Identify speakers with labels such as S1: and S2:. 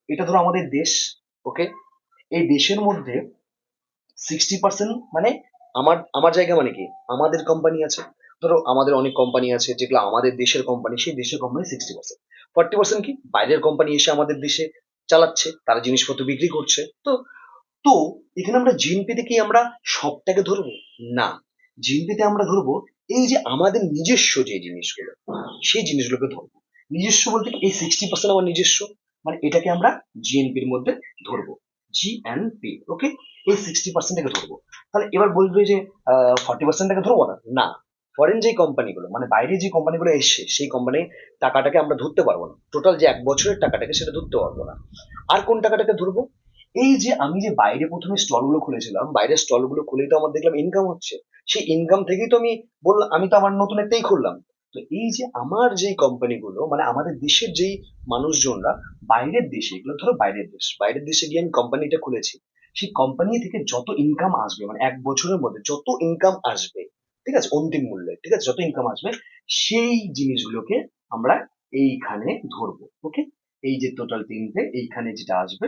S1: এটা ধরো আমাদের দেশ। ওকে, এই দেশের মধ্যে 60% মানে আমার আমার জায়গা মানে কি, আমাদের কোম্পানি আছে। ধরো আমাদের অনেক কোম্পানি আছে যেগুলো আমাদের দেশের কোম্পানি, সেই দেশের কোম্পানি 60%। 40% কি বাইরের কোম্পানি এসে আমাদের দেশে চালাচ্ছে, তারা জিনিসপত্র বিক্রি করছে। তো তো এখানে আমরা জিএনপিতে কি আমরা সবটাকে ধরবো? না, জিএনপিতে আমরা ধরবো এই যে আমাদের নিজস্ব যে জিনিসগুলো, সেই জিনিসগুলোকে ধরবো। নিজস্ব বলতে কি, এই 60% আমার নিজস্ব, মানে এটাকে আমরা জিএনপির মধ্যে ধরবো। জিএনপি, ওকে, এই 60%টাকে ধরবো। তাহলে এবার বলবে যে 40%টাকে ধরবো না। না, ফরেন যে কোম্পানিগুলো, মানে বাইরে যে কোম্পানিগুলো এসছে, সেই কোম্পানির টাকাটাকে আমরা ধরতে পারবো না। টোটাল যে এক বছরের টাকাটাকে সেটা ধরতে পারবো না। আর কোন টাকাটাকে ধরবো? এই যে আমি যে বাইরে প্রথমে স্টল গুলো খুলেছিলাম, বাইরের স্টল গুলো খুলেই তো আমার দেখলাম ইনকাম হচ্ছে। সেই ইনকাম থেকেই তো আমি বললাম, আমি তো আমার নতুন একটাই খুললাম। তো এই যে আমার যেই কোম্পানিগুলো, মানে আমাদের দেশের যেই মানুষজনরা বাইরের দেশে, এগুলো ধরো বাইরের দেশে গিয়ে আমি কোম্পানিটা খুলেছি, সেই কোম্পানি থেকে যত ইনকাম আসবে, মানে এক বছরের মধ্যে যত ইনকাম আসবে, ঠিক আছে, অন্তিম মূল্যে, ঠিক আছে, যত ইনকাম আসবে, সেই জিনিসগুলোকে আমরা এইখানে ধরবো। ওকে, এই যে টোটাল তিনটে, এইখানে যেটা আসবে